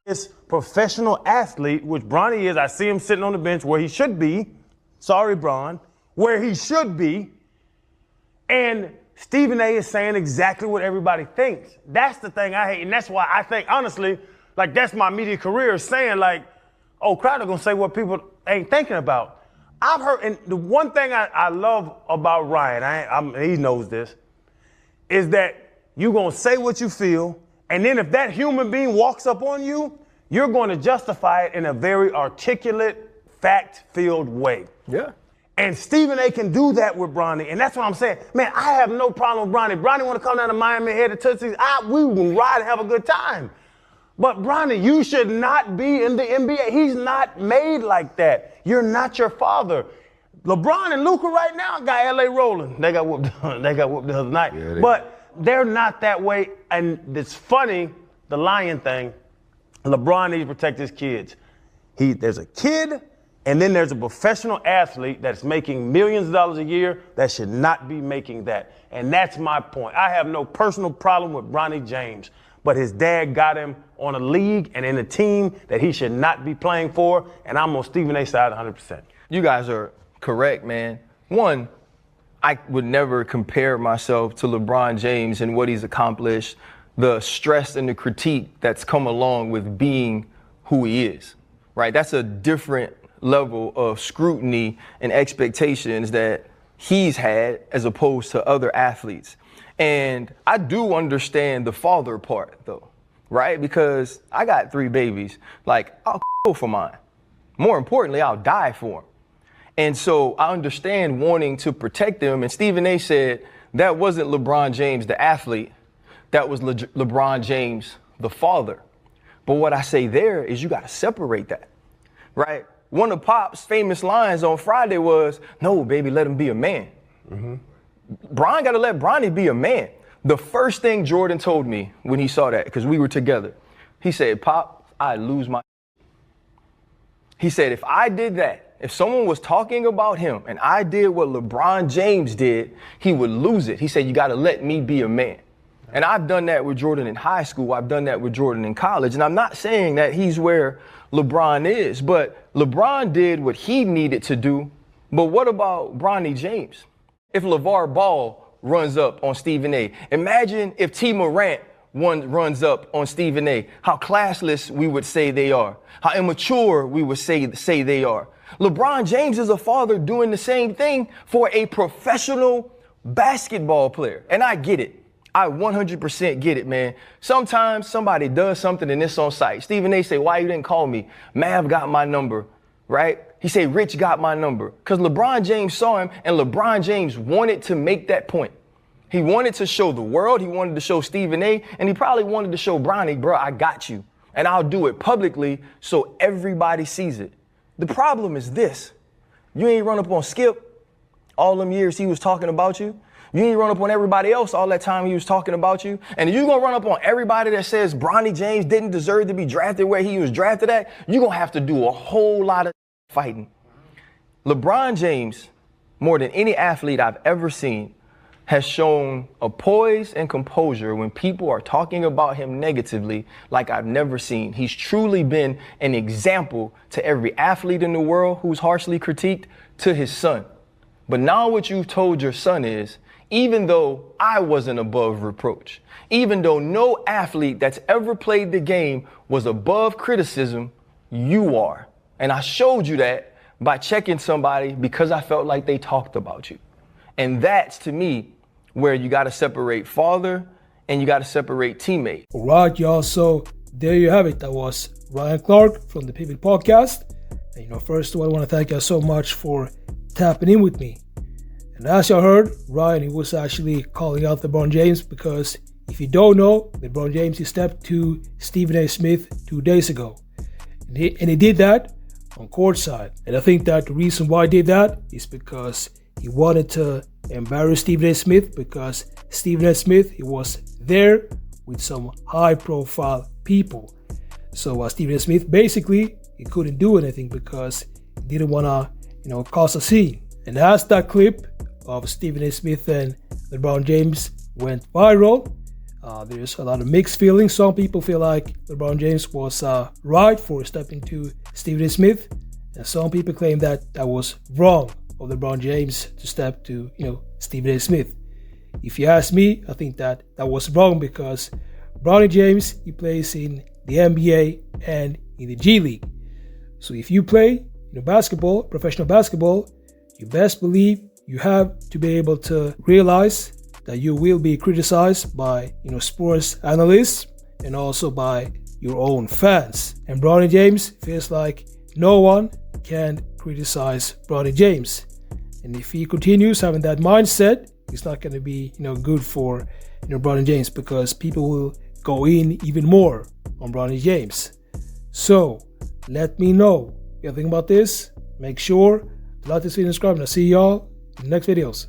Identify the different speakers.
Speaker 1: This professional athlete, which Bronny is, I see him sitting on the bench where he should be. Sorry, Bron, where he should be. And Stephen A is saying exactly what everybody thinks. That's the thing I hate. And that's why I think, honestly, like that's my media career, saying like, oh, Crowder gonna say what people ain't thinking about. I've heard, and the one thing I love about Ryan, he knows this, is that you gonna say what you feel, and then if that human being walks up on you, you're going to justify it in a very articulate, fact-filled way.
Speaker 2: Yeah.
Speaker 1: And Stephen A can do that with Bronny, and that's what I'm saying. Man, I have no problem with Bronny. Bronny want to come down to Miami, head to Tootsie's. We will ride and have a good time. But Bronny, you should not be in the NBA. He's not made like that. You're not your father. LeBron and Luka right now got LA rolling. They got whooped. They got whooped the other night. Yeah, but they're not that way. And it's funny, the Lion thing. LeBron needs to protect his kids. There's a kid, and then there's a professional athlete that's making millions of dollars a year that should not be making that. And that's my point. I have no personal problem with Bronny James, but his dad got him on a league and in a team that he should not be playing for, and I'm on Stephen A's side 100%.
Speaker 2: You guys are correct, man. One, I would never compare myself to LeBron James and what he's accomplished, the stress and the critique that's come along with being who he is, right? That's a different level of scrutiny and expectations that he's had as opposed to other athletes. And I do understand the father part, though, right? Because I got 3 babies. Like, I'll go for mine. More importantly, I'll die for them. And so I understand wanting to protect them. And Stephen A said that wasn't LeBron James, the athlete. That was LeBron James, the father. But what I say there is you got to separate that, right? One of Pop's famous lines on Friday was, no, baby, let him be a man. Mm-hmm. Bron got to let Bronny be a man. The first thing Jordan told me when he saw that, because we were together, he said, Pop, I'd lose my. He said, if I did that, if someone was talking about him and I did what LeBron James did, he would lose it. He said, you got to let me be a man. And I've done that with Jordan in high school. I've done that with Jordan in college. And I'm not saying that he's where LeBron is, but LeBron did what he needed to do. But what about Bronny James? If LeVar Ball runs up on Stephen A, imagine if T. Morant runs up on Stephen A, how classless we would say they are, how immature we would say they are. LeBron James is a father doing the same thing for a professional basketball player. And I get it. I 100% get it, man. Sometimes somebody does something and it's on site. Stephen A say, why you didn't call me? Mav got my number, right? He say, Rich got my number. Because LeBron James saw him and LeBron James wanted to make that point. He wanted to show the world. He wanted to show Stephen A. And he probably wanted to show Bronny, bro, I got you. And I'll do it publicly so everybody sees it. The problem is this. You ain't run up on Skip all them years he was talking about you. You ain't run up on everybody else all that time he was talking about you. And if you're going to run up on everybody that says Bronny James didn't deserve to be drafted where he was drafted at, you're going to have to do a whole lot of fighting. LeBron James, more than any athlete I've ever seen, has shown a poise and composure when people are talking about him negatively like I've never seen. He's truly been an example to every athlete in the world who's harshly critiqued, to his son. But now what you've told your son is, even though I wasn't above reproach, even though no athlete that's ever played the game was above criticism, you are. And I showed you that by checking somebody because I felt like they talked about you. And that's, to me, where you got to separate father and you got to separate teammate.
Speaker 3: All right, y'all. So there you have it. That was Ryan Clark from the Pivot Podcast. And, first of all, I want to thank you so much for tapping in with me. And as y'all heard, Ryan, he was actually calling out LeBron James because if you don't know, LeBron James, he stepped to Stephen A. Smith 2 days ago. And he did that on courtside. And I think that the reason why he did that is because he wanted to embarrass Stephen A. Smith, because Stephen A. Smith, he was there with some high-profile people. So Stephen A. Smith, basically, he couldn't do anything because he didn't want to, cause a scene. And as that clip of Stephen A. Smith and LeBron James went viral, There's a lot of mixed feelings. Some people feel like LeBron James was right for stepping to Stephen A. Smith, and some people claim that that was wrong of LeBron James to step to, Stephen A. Smith. If you ask me, I think that was wrong because Bronny James, he plays in the NBA and in the G League. So if you play basketball, professional basketball, you best believe you have to be able to realize that you will be criticized by sports analysts and also by your own fans. And Bronny James feels like no one can criticize Bronny James. And if he continues having that mindset, it's not going to be good for Bronny James, because people will go in even more on Bronny James. So let me know what you think about this. Make sure to like this video and subscribe, and I'll see y'all in the next videos.